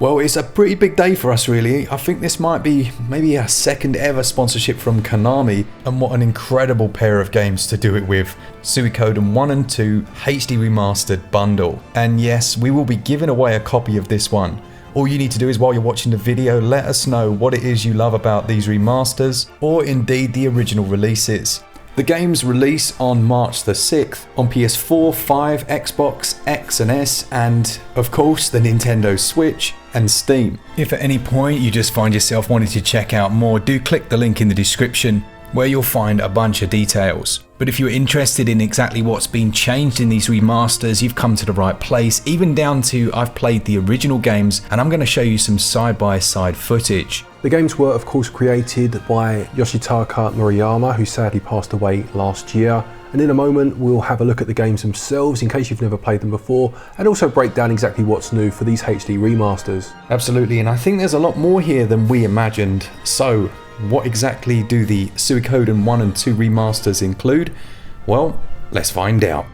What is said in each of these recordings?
Well, it's a pretty big day for us really. I think this might be maybe our second ever sponsorship from Konami, and what an incredible pair of games to do it with. Suikoden I and II HD Remastered bundle. And yes, we will be giving away a copy of this one. All you need to do is, while you're watching the video, let us know what it is you love about these remasters, or indeed the original releases. The games release on March the 6th on PS4, 5, Xbox, X and S, and of course the Nintendo Switch and Steam. If at any point you just find yourself wanting to check out more, do click the link in the description where you'll find a bunch of details. But if you're interested in exactly what's been changed in these remasters, you've come to the right place, even down to I've played the original games and I'm going to show you some side-by-side footage. The games were of course created by Yoshitaka Murayama, who sadly passed away last year. And in a moment we'll have a look at the games themselves in case you've never played them before, and also break down exactly what's new for these HD remasters. Absolutely, and I think there's a lot more here than we imagined. So, what exactly do the Suikoden I and II remasters include? Well, let's find out.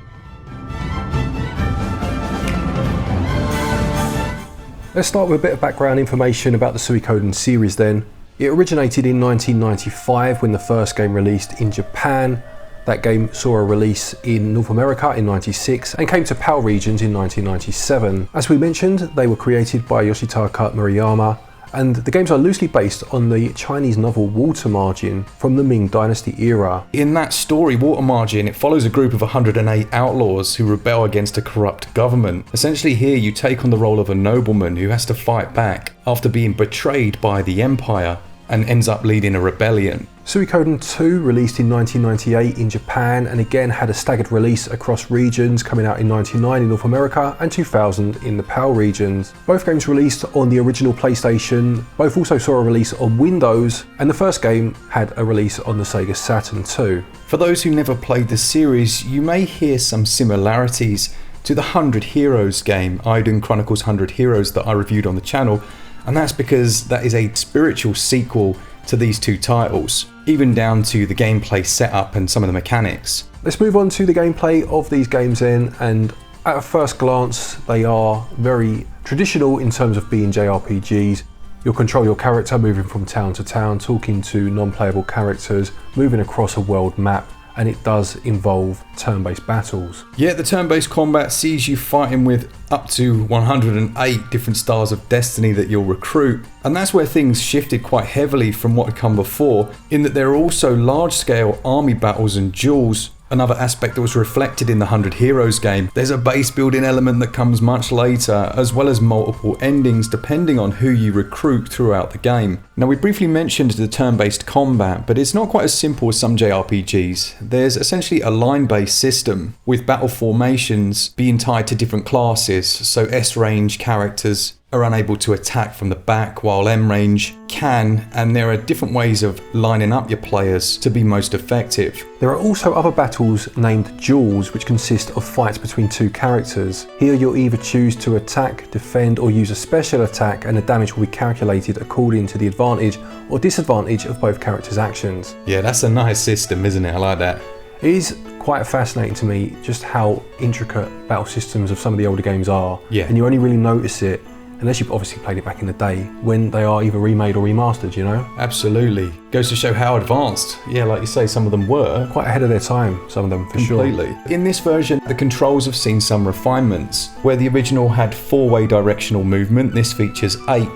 Let's start with a bit of background information about the Suikoden series then. It originated in 1995 when the first game released in Japan. That game saw a release in North America in 96 and came to PAL regions in 1997. As we mentioned, they were created by Yoshitaka Murayama, and the games are loosely based on the Chinese novel Water Margin from the Ming Dynasty era. In that story, Water Margin, it follows a group of 108 outlaws who rebel against a corrupt government. Essentially here you take on the role of a nobleman who has to fight back after being betrayed by the Empire and ends up leading a rebellion. Suikoden II released in 1998 in Japan and again had a staggered release across regions, coming out in 1999 in North America and 2000 in the PAL regions. Both games released on the original PlayStation, both also saw a release on Windows, and the first game had a release on the Sega Saturn II. For those who never played the series, you may hear some similarities to the 100 Heroes game, Eiyuden Chronicles 100 Heroes, that I reviewed on the channel, and that's because that is a spiritual sequel to these two titles, even down to the gameplay setup and some of the mechanics. Let's move on to the gameplay of these games then, and at a first glance they are very traditional in terms of being JRPGs. You'll control your character moving from town to town, talking to non-playable characters, moving across a world map, and it does involve turn-based battles. Yeah, the turn-based combat sees you fighting with up to 108 different stars of destiny that you'll recruit, and that's where things shifted quite heavily from what had come before, in that there are also large-scale army battles and duels. Another aspect that was reflected in the 100 Heroes game. There's a base building element that comes much later, as well as multiple endings depending on who you recruit throughout the game. Now, we briefly mentioned the turn-based combat, but it's not quite as simple as some JRPGs. There's essentially a line-based system, with battle formations being tied to different classes, so S-range characters are unable to attack from the back, while M-range can, and there are different ways of lining up your players to be most effective. There are also other battles named duels, which consist of fights between two characters. Here you'll either choose to attack, defend, or use a special attack, and the damage will be calculated according to the advantage or disadvantage of both characters' actions. Yeah, that's a nice system, isn't it? I like that. It is quite fascinating to me just how intricate battle systems of some of the older games are. Yeah. And you only really notice it unless you've obviously played it back in the day, when they are either remade or remastered, you know? Absolutely. Goes to show how advanced, yeah, like you say, some of them were. Quite ahead of their time, some of them, for sure. Completely. In this version, the controls have seen some refinements. Where the original had 4-way directional movement, this features 8,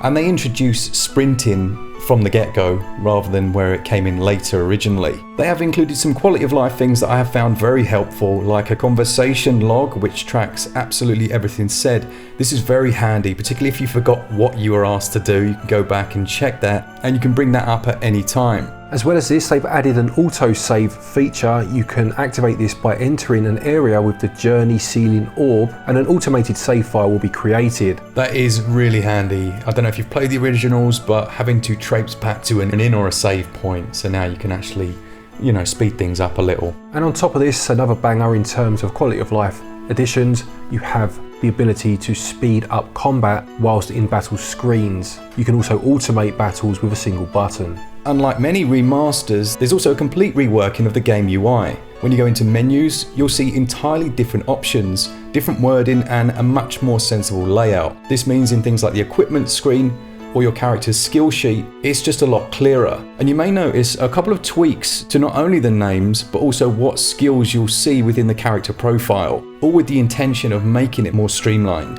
and they introduce sprinting from the get-go rather than where it came in later originally. They have included some quality of life things that I have found very helpful, like a conversation log which tracks absolutely everything said. This is very handy, particularly if you forgot what you were asked to do. You can go back and check that, and you can bring that up at any time. As well as this, they've added an auto-save feature. You can activate this by entering an area with the journey ceiling orb, and an automated save file will be created. That is really handy. I don't know if you've played the originals, but having to traipse back to an inn or a save point, so now you can actually, you know, speed things up a little. And on top of this, another banger in terms of quality of life additions, you have the ability to speed up combat whilst in battle screens. You can also automate battles with a single button. Unlike many remasters, there's also a complete reworking of the game UI. When you go into menus, you'll see entirely different options, different wording and a much more sensible layout. This means in things like the equipment screen or your character's skill sheet, it's just a lot clearer. And you may notice a couple of tweaks to not only the names, but also what skills you'll see within the character profile, all with the intention of making it more streamlined.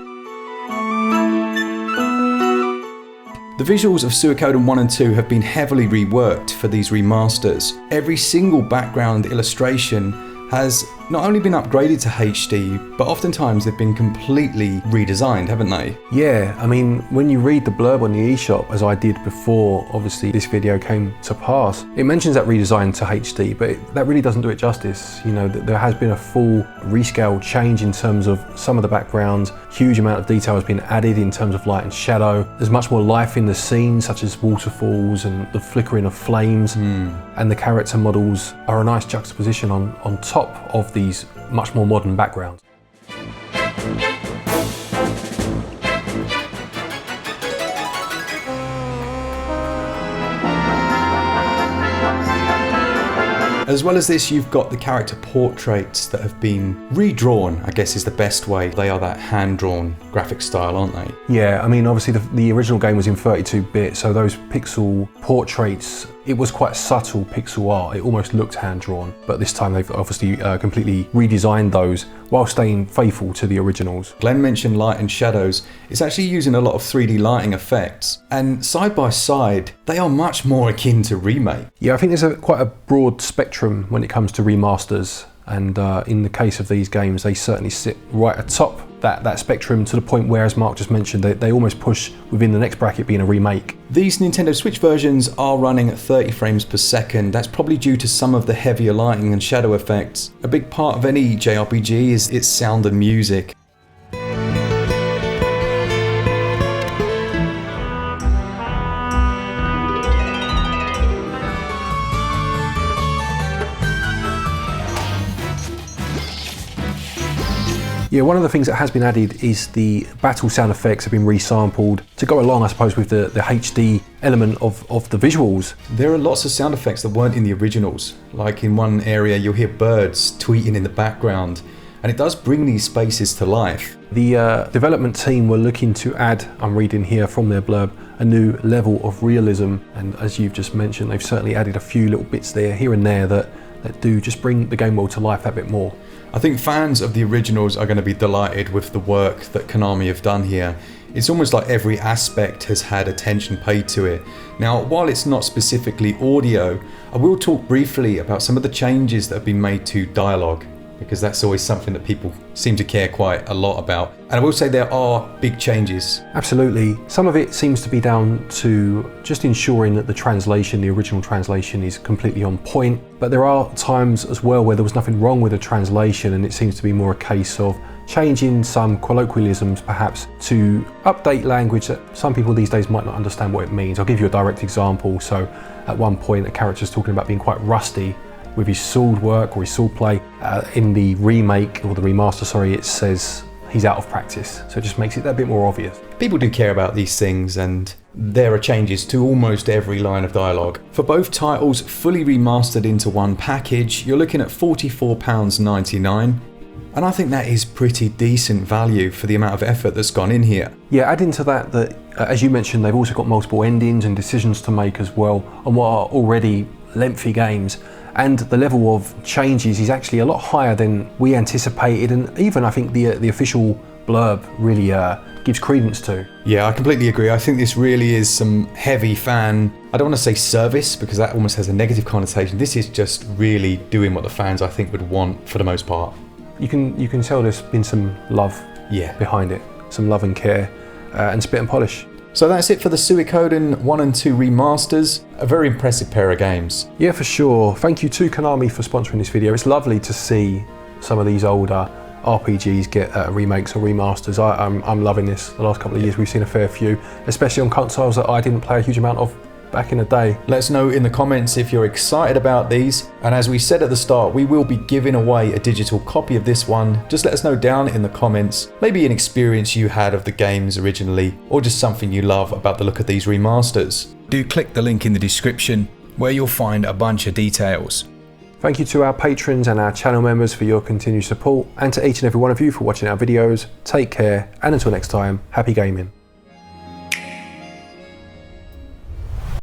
The visuals of Suikoden I and II have been heavily reworked for these remasters. Every single background illustration has not only been upgraded to HD, but oftentimes they've been completely redesigned, haven't they? Yeah, I mean, when you read the blurb on the eShop, as I did before obviously this video came to pass, it mentions that redesign to HD, but that really doesn't do it justice. You know, there has been a full rescale change in terms of some of the backgrounds. Huge amount of detail has been added in terms of light and shadow. There's much more life in the scene, such as waterfalls and the flickering of flames. And the character models are a nice juxtaposition on top of these much more modern backgrounds. As well as this, you've got the character portraits that have been redrawn, I guess is the best way. They are that hand-drawn graphic style, aren't they? Yeah, I mean, obviously the original game was in 32-bit, so those pixel portraits, it was quite subtle pixel art. It almost looked hand-drawn, but this time they've obviously completely redesigned those while staying faithful to the originals. Glenn mentioned light and shadows. It's actually using a lot of 3D lighting effects, and side by side, they are much more akin to remake. Yeah, I think there's quite a broad spectrum when it comes to remasters, and in the case of these games, they certainly sit right atop that spectrum, to the point where, as Mark just mentioned, they almost push within the next bracket being a remake. These Nintendo Switch versions are running at 30 frames per second. That's probably due to some of the heavier lighting and shadow effects. A big part of any JRPG is its sound and music. Yeah, one of the things that has been added is the battle sound effects have been resampled to go along, I suppose, with the HD element of the visuals. There are lots of sound effects that weren't in the originals. Like in one area you'll hear birds tweeting in the background, and it does bring these spaces to life. The development team were looking to add, I'm reading here from their blurb, a new level of realism, and as you've just mentioned, they've certainly added a few little bits there, here and there, that do just bring the game world to life that bit more. I think fans of the originals are going to be delighted with the work that Konami have done here. It's almost like every aspect has had attention paid to it. Now, while it's not specifically audio, I will talk briefly about some of the changes that have been made to dialogue, because that's always something that people seem to care quite a lot about. And I will say there are big changes. Absolutely. Some of it seems to be down to just ensuring that the original translation is completely on point. But there are times as well where there was nothing wrong with the translation, and it seems to be more a case of changing some colloquialisms perhaps to update language that some people these days might not understand what it means. I'll give you a direct example. So at one point a character's talking about being quite rusty with his sword work or his sword play. In the remake, or the remaster, sorry, it says he's out of practice. So it just makes it that bit more obvious. People do care about these things, and there are changes to almost every line of dialogue. For both titles fully remastered into one package, you're looking at £44.99. And I think that is pretty decent value for the amount of effort that's gone in here. Yeah, adding to that, as you mentioned, they've also got multiple endings and decisions to make as well on what are already lengthy games. And the level of changes is actually a lot higher than we anticipated, and even I think the official blurb really gives credence to. Yeah, I completely agree. I think this really is some heavy fan, I don't want to say service, because that almost has a negative connotation. This is just really doing what the fans, I think, would want for the most part. You can tell there's been some love behind it, some love and care, and spit and polish. So that's it for the Suikoden I and II remasters. A very impressive pair of games. Yeah, for sure. Thank you to Konami for sponsoring this video. It's lovely to see some of these older RPGs get remakes or remasters. I'm loving this. The last couple of years we've seen a fair few, especially on consoles that I didn't play a huge amount of back in the day. Let us know in the comments if you're excited about these, and as we said at the start, we will be giving away a digital copy of this one. Just let us know down in the comments, maybe an experience you had of the games originally, or just something you love about the look of these remasters. Do click the link in the description where you'll find a bunch of details. Thank you to our patrons and our channel members for your continued support, and to each and every one of you for watching our videos. Take care, and until next time, happy gaming.